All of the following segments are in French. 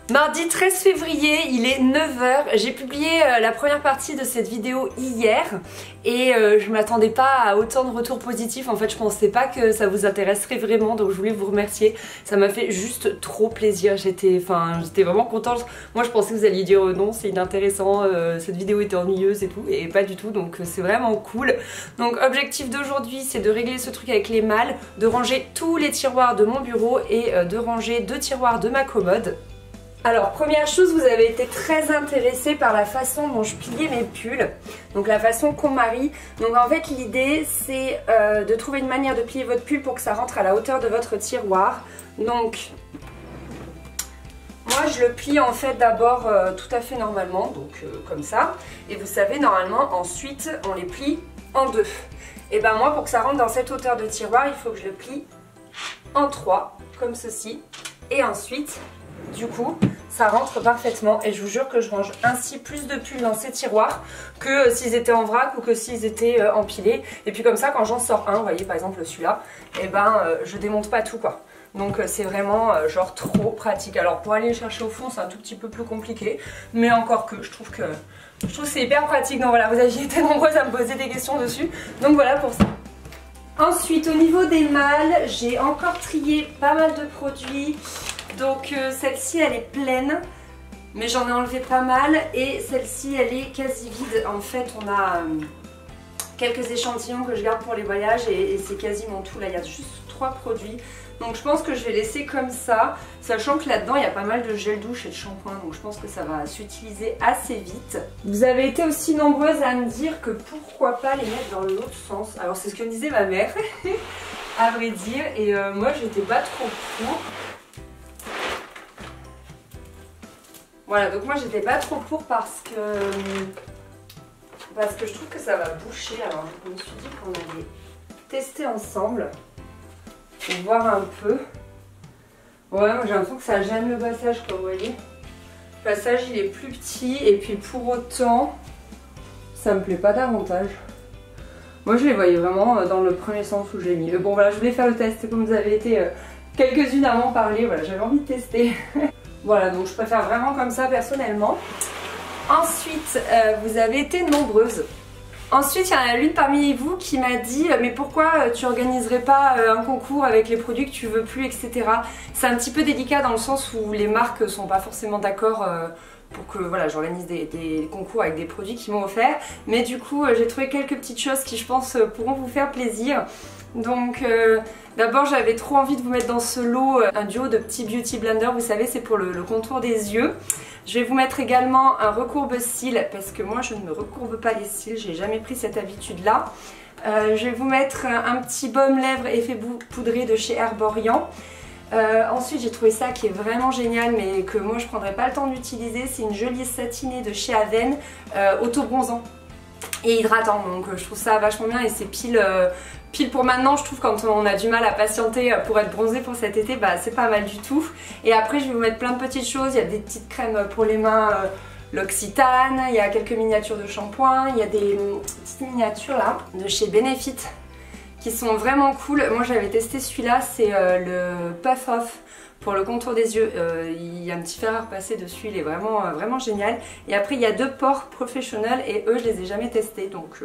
Mardi 13 février, il est 9 h. J'ai publié la première partie de cette vidéo hier et je m'attendais pas à autant de retours positifs. En fait, je pensais pas que ça vous intéresserait vraiment, donc je voulais vous remercier. Ça m'a fait juste trop plaisir. J'étais vraiment contente. Moi, je pensais que vous alliez dire non, c'est inintéressant, cette vidéo était ennuyeuse et tout, et pas du tout. Donc c'est vraiment cool. Donc objectif d'aujourd'hui, c'est de régler ce truc avec les malles, de ranger tous les tiroirs de mon bureau et de ranger 2 tiroirs de ma commode. Alors première chose, vous avez été très intéressés par la façon dont je pliais mes pulls, donc la façon qu'on marie. Donc en fait l'idée c'est de trouver une manière de plier votre pull pour que ça rentre à la hauteur de votre tiroir. Donc moi je le plie en fait d'abord tout à fait normalement, donc comme ça. Et vous savez normalement ensuite on les plie en 2. Et ben moi pour que ça rentre dans cette hauteur de tiroir il faut que je le plie en 3 comme ceci. Et ensuite du coup ça rentre parfaitement et je vous jure que je range ainsi plus de pulls dans ces tiroirs que s'ils étaient en vrac ou que s'ils étaient empilés. Et puis comme ça quand j'en sors un, vous voyez par exemple celui-là, et ben je démonte pas tout quoi. Donc c'est vraiment genre trop pratique. Alors pour aller le chercher au fond c'est un tout petit peu plus compliqué, mais encore que je trouve que c'est hyper pratique. Donc voilà, vous aviez été nombreuses à me poser des questions dessus, donc voilà pour ça. Ensuite au niveau des malles, j'ai encore trié pas mal de produits. Donc celle-ci elle est pleine, mais j'en ai enlevé pas mal, et celle-ci elle est quasi vide. En fait on a quelques échantillons que je garde pour les voyages et c'est quasiment tout. Là il y a juste 3 produits, donc je pense que je vais laisser comme ça, sachant que là-dedans il y a pas mal de gel douche et de shampoing, donc je pense que ça va s'utiliser assez vite. Vous avez été aussi nombreuses à me dire que pourquoi pas les mettre dans l'autre sens. Alors c'est ce que me disait ma mère à vrai dire, et moi j'étais pas trop pour. Voilà, donc moi j'étais pas trop pour parce que je trouve que ça va boucher. Alors je me suis dit qu'on allait tester ensemble pour voir un peu. Ouais, moi j'ai l'impression que ça gêne le passage comme vous voyez. Le passage il est plus petit et puis pour autant ça me plaît pas davantage. Moi je les voyais vraiment dans le premier sens où je l'ai mis. Mais bon voilà, je voulais faire le test comme vous avez été quelques-unes à m'en parler. Voilà, j'avais envie de tester. Voilà, donc je préfère vraiment comme ça personnellement. Ensuite, vous avez été nombreuses. Ensuite, il y en a l'une parmi vous qui m'a dit mais pourquoi tu organiserais pas un concours avec les produits que tu veux plus, etc. C'est un petit peu délicat dans le sens où les marques sont pas forcément d'accord pour que voilà, j'organise des concours avec des produits qu'ils m'ont offert. Mais du coup, j'ai trouvé quelques petites choses qui je pense pourront vous faire plaisir. Donc d'abord j'avais trop envie de vous mettre dans ce lot un duo de petits beauty blender, vous savez c'est pour le contour des yeux. Je vais vous mettre également un recourbe-cils parce que moi je ne me recourbe pas les cils, j'ai jamais pris cette habitude là. Je vais vous mettre un petit baume lèvres effet poudré de chez Herborian. Ensuite j'ai trouvé ça qui est vraiment génial mais que moi je prendrais pas le temps d'utiliser, c'est une jolie satinée de chez Aven, auto-bronzant et hydratant, donc je trouve ça vachement bien et c'est pile pour maintenant. Je trouve quand on a du mal à patienter pour être bronzé pour cet été, bah c'est pas mal du tout. Et après je vais vous mettre plein de petites choses, il y a des petites crèmes pour les mains, l'Occitane, il y a quelques miniatures de shampoing, il y a des petites miniatures là de chez Benefit qui sont vraiment cool. Moi j'avais testé celui-là, c'est le Puff Off pour le contour des yeux. Il y a un petit fer à repasser dessus, il est vraiment, vraiment génial. Et après il y a 2 pores professionnels et eux je les ai jamais testés, donc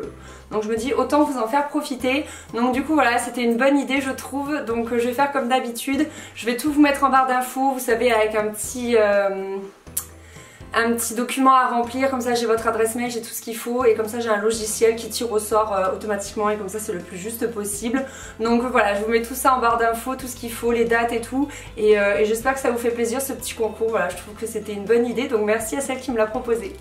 je me dis autant vous en faire profiter. Donc du coup voilà, c'était une bonne idée je trouve. Donc je vais faire comme d'habitude, je vais tout vous mettre en barre d'infos, vous savez, avec un petit document à remplir, comme ça j'ai votre adresse mail, j'ai tout ce qu'il faut et comme ça j'ai un logiciel qui tire au sort automatiquement et comme ça c'est le plus juste possible. Donc voilà, je vous mets tout ça en barre d'infos, tout ce qu'il faut, les dates et tout, et j'espère que ça vous fait plaisir ce petit concours. Voilà, je trouve que c'était une bonne idée, donc merci à celle qui me l'a proposé.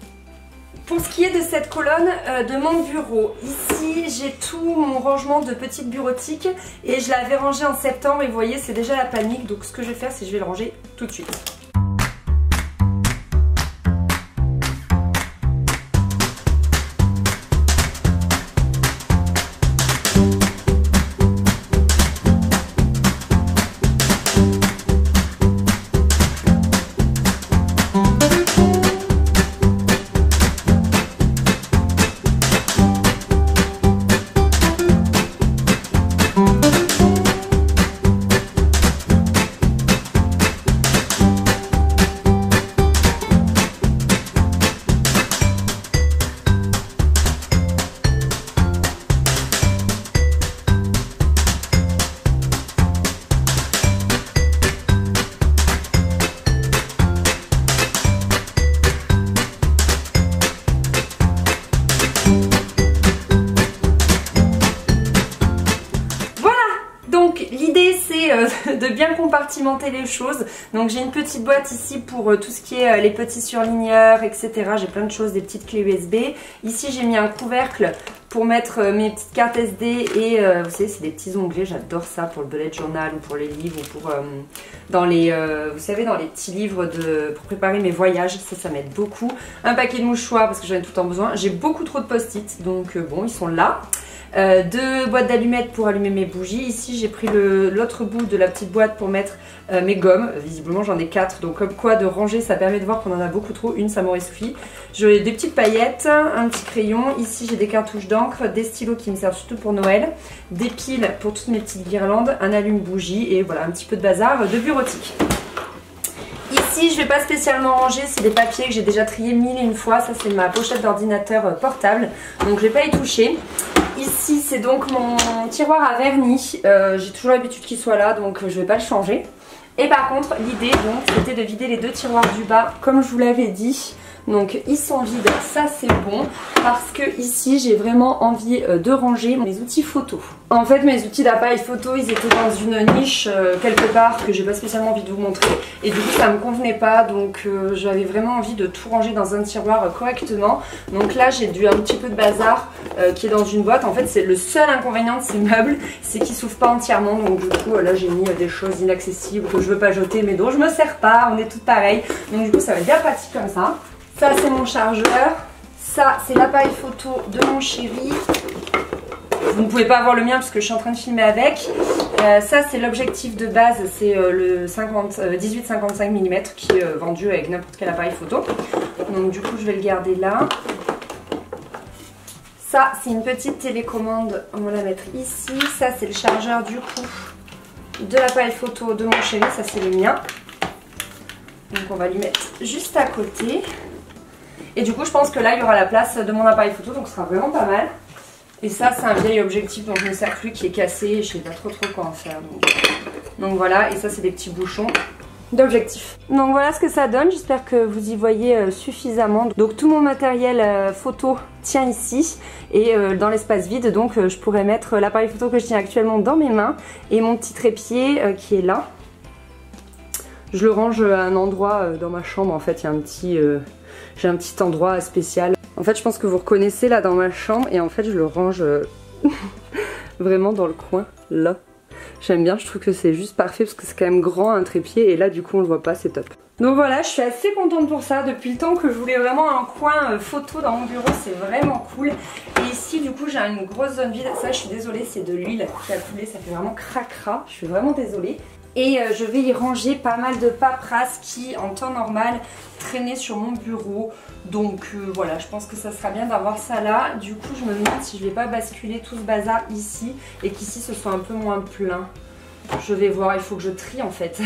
Pour ce qui est de cette colonne de mon bureau, ici j'ai tout mon rangement de petites bureautiques et je l'avais rangé en septembre et vous voyez c'est déjà la panique, donc ce que je vais faire c'est que je vais le ranger tout de suite. bien compartimenter les choses. Donc j'ai une petite boîte ici pour tout ce qui est les petits surligneurs, etc. J'ai plein de choses, des petites clés USB. Ici j'ai mis un couvercle pour mettre mes petites cartes SD et vous savez c'est des petits onglets, j'adore ça pour le bullet journal ou pour les livres ou pour dans les vous savez dans les petits livres pour préparer mes voyages, ça m'aide beaucoup. Un paquet de mouchoirs parce que j'en ai tout le temps besoin. J'ai beaucoup trop de post-it donc bon ils sont là. 2 boîtes d'allumettes pour allumer mes bougies. Ici j'ai pris l'autre bout de la petite boîte pour mettre mes gommes. Visiblement j'en ai 4, donc comme quoi de ranger ça permet de voir qu'on en a beaucoup trop. Une ça m'aurait suffi. J'ai des petites paillettes, un petit crayon. Ici j'ai des cartouches d'encre, des stylos qui me servent surtout pour Noël, des piles pour toutes mes petites guirlandes, un allume-bougie et voilà un petit peu de bazar de bureautique. Ici je ne vais pas spécialement ranger, c'est des papiers que j'ai déjà triés 1001 fois. Ça c'est ma pochette d'ordinateur portable, donc je ne vais pas y toucher. Ici c'est donc mon tiroir à vernis, j'ai toujours l'habitude qu'il soit là donc je ne vais pas le changer. Et par contre l'idée donc c'était de vider les 2 tiroirs du bas comme je vous l'avais dit. Donc ils sont vides, ça c'est bon parce que ici j'ai vraiment envie de ranger mes outils photo. En fait mes outils d'appareil photo ils étaient dans une niche quelque part que j'ai pas spécialement envie de vous montrer et du coup ça me convenait pas donc j'avais vraiment envie de tout ranger dans un tiroir correctement. Donc là j'ai un petit peu de bazar qui est dans une boîte. En fait c'est le seul inconvénient de ces meubles, c'est qu'ils s'ouvrent pas entièrement donc du coup là j'ai mis des choses inaccessibles que je veux pas jeter mais dont je me sers pas, on est toutes pareilles. Donc du coup ça va être bien pratique comme ça. Ça c'est mon chargeur, ça c'est l'appareil photo de mon chéri. Vous ne pouvez pas voir le mien parce que je suis en train de filmer avec. Ça c'est l'objectif de base, c'est le 18-55 mm qui est vendu avec n'importe quel appareil photo. Donc du coup je vais le garder là. Ça c'est une petite télécommande, on va la mettre ici. Ça c'est le chargeur du coup de l'appareil photo de mon chéri, ça c'est le mien. Donc on va lui mettre juste à côté. Et du coup je pense que là il y aura la place de mon appareil photo donc ce sera vraiment pas mal. Et ça c'est un vieil objectif dont je ne sers plus qui est cassé et je sais pas trop quoi en faire. Donc voilà, et ça c'est des petits bouchons d'objectifs. Donc voilà ce que ça donne, j'espère que vous y voyez suffisamment. Donc tout mon matériel photo tient ici et dans l'espace vide donc je pourrais mettre l'appareil photo que je tiens actuellement dans mes mains et mon petit trépied qui est là. Je le range à un endroit dans ma chambre en fait, il y a un petit... j'ai un petit endroit spécial. En fait je pense que vous reconnaissez là dans ma chambre et en fait je le range vraiment dans le coin là. J'aime bien, je trouve que c'est juste parfait parce que c'est quand même grand un trépied et là du coup on le voit pas, c'est top. Donc voilà, je suis assez contente pour ça. Depuis le temps que je voulais vraiment un coin photo dans mon bureau, c'est vraiment cool. Et ici du coup j'ai une grosse zone vide. Ça je suis désolée, c'est de l'huile qui a coulé, ça fait vraiment cracra. Je suis vraiment désolée. Et je vais y ranger pas mal de paperasse qui en temps normal traînait sur mon bureau. Donc voilà, je pense que ça sera bien d'avoir ça là. Du coup je me demande si je vais pas basculer tout ce bazar ici et qu'ici ce soit un peu moins plein. Je vais voir, il faut que je trie en fait.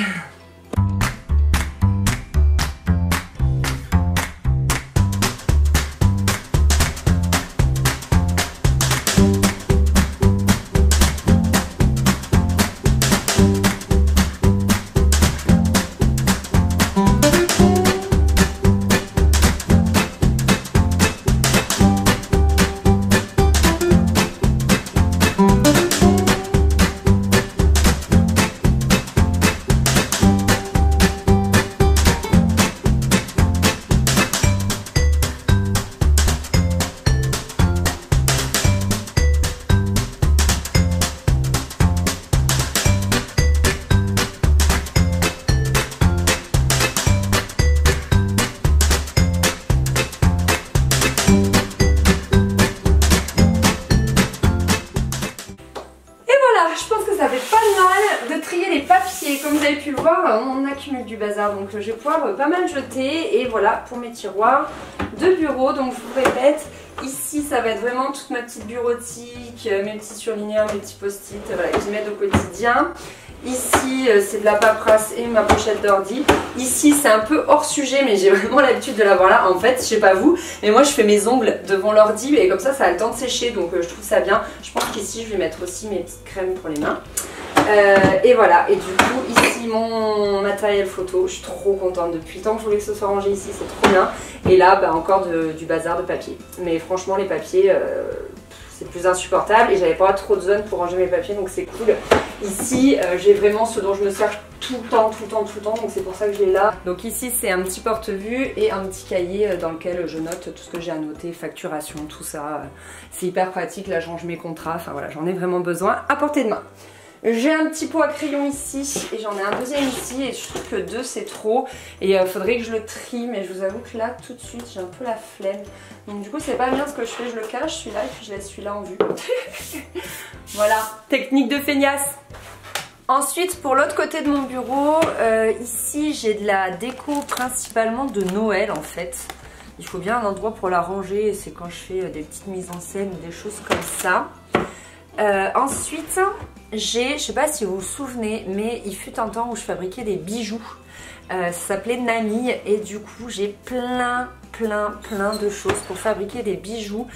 Comme vous avez pu le voir, on accumule du bazar, donc je vais pouvoir pas mal jeter. Et voilà pour mes tiroirs de bureau. Donc je vous répète, ici ça va être vraiment toute ma petite bureautique, mes petits surligneurs, mes petits post-it, voilà, qui m'aident au quotidien. Ici c'est de la paperasse et ma pochette d'ordi. Ici c'est un peu hors sujet mais j'ai vraiment l'habitude de l'avoir là. En fait je sais pas vous mais moi je fais mes ongles devant l'ordi et comme ça a le temps de sécher donc je trouve ça bien. Je pense qu'ici je vais mettre aussi mes petites crèmes pour les mains. Et voilà, et du coup ici mon matériel photo, je suis trop contente. Depuis le temps que je voulais que ce soit rangé ici, c'est trop bien. Et là bah, encore du bazar de papier. Mais franchement les papiers c'est plus insupportable et j'avais pas trop de zone pour ranger mes papiers, donc c'est cool. Ici j'ai vraiment ce dont je me sers tout le temps, donc c'est pour ça que je l'ai là. Donc ici c'est un petit porte-vue et un petit cahier dans lequel je note tout ce que j'ai à noter, facturation, tout ça. C'est hyper pratique, là je range mes contrats, enfin voilà, j'en ai vraiment besoin à portée de main. J'ai un petit pot à crayon ici et j'en ai un deuxième ici et je trouve que 2 c'est trop et faudrait que je le trie, mais je vous avoue que là tout de suite j'ai un peu la flemme. Donc du coup c'est pas bien ce que je fais, je le cache celui-là et puis je laisse celui-là en vue. Voilà, technique de feignasse. Ensuite pour l'autre côté de mon bureau, ici j'ai de la déco principalement de Noël en fait. Il faut bien un endroit pour la ranger et c'est quand je fais des petites mises en scène ou des choses comme ça. Ensuite j'ai, je sais pas si vous vous souvenez, mais il fut un temps où je fabriquais des bijoux. Ça s'appelait Nani et du coup j'ai plein de choses pour fabriquer des bijoux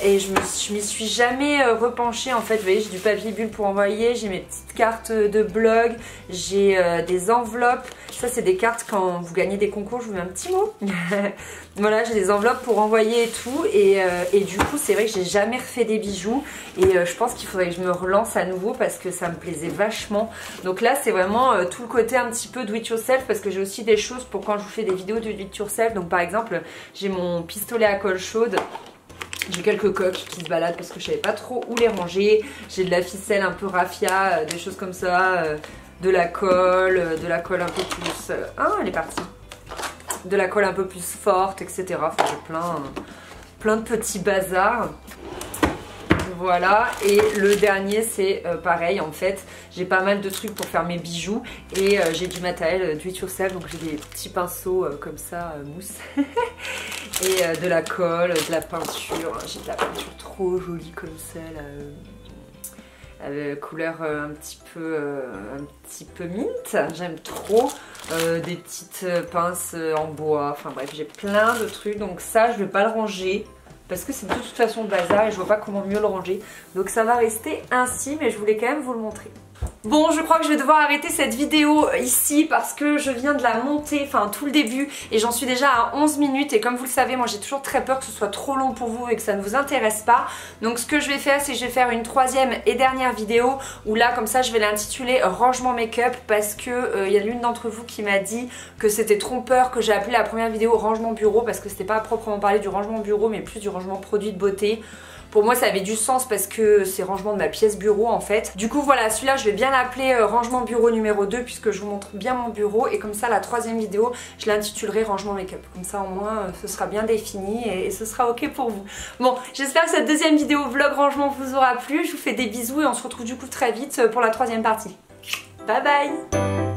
et je m'y suis jamais repenchée en fait. Vous voyez, j'ai du papier bulle pour envoyer, j'ai mes petites cartes de blog, j'ai des enveloppes. Ça c'est des cartes quand vous gagnez des concours, je vous mets un petit mot. Voilà, j'ai des enveloppes pour envoyer et tout et du coup c'est vrai que j'ai jamais refait des bijoux et je pense qu'il faudrait que je me relance à nouveau parce que ça me plaisait vachement. Donc là c'est vraiment tout le côté un petit peu do it yourself parce que j'ai aussi des choses pour quand je vous fais des vidéos de do it yourself. Donc par exemple j'ai mon pistolet à colle chaude. J'ai quelques coques qui se baladent parce que je savais pas trop où les ranger. J'ai de la ficelle un peu raffia, des choses comme ça, de la colle un peu plus... Ah, elle est partie. De la colle un peu plus forte, etc. Enfin, j'ai plein de petits bazars. Voilà, et le dernier c'est pareil en fait, j'ai pas mal de trucs pour faire mes bijoux et j'ai du matériel do it yourself, donc j'ai des petits pinceaux comme ça, mousse, et de la colle, de la peinture, j'ai de la peinture trop jolie comme ça, là, couleur un petit peu mint, j'aime trop, des petites pinces en bois, enfin bref, j'ai plein de trucs, donc ça je vais pas le ranger. Parce que c'est de toute façon le bazar et je vois pas comment mieux le ranger. Donc ça va rester ainsi, mais je voulais quand même vous le montrer. Bon, je crois que je vais devoir arrêter cette vidéo ici parce que je viens de la monter, enfin tout le début, et j'en suis déjà à 11 minutes et comme vous le savez, moi j'ai toujours très peur que ce soit trop long pour vous et que ça ne vous intéresse pas. Donc ce que je vais faire, c'est que je vais faire une troisième et dernière vidéo où là comme ça je vais l'intituler rangement make-up parce que y a l'une d'entre vous qui m'a dit que c'était trompeur que j'ai appelé la première vidéo rangement bureau parce que c'était pas à proprement parler du rangement bureau mais plus du rangement produit de beauté. Pour moi ça avait du sens parce que c'est rangement de ma pièce bureau en fait. Du coup voilà, celui-là je vais bien l'appeler rangement bureau numéro 2 puisque je vous montre bien mon bureau et comme ça la troisième vidéo je l'intitulerai rangement make-up. Comme ça au moins ce sera bien défini et ce sera ok pour vous. Bon, j'espère que cette deuxième vidéo vlog rangement vous aura plu. Je vous fais des bisous et on se retrouve du coup très vite pour la troisième partie. Bye bye!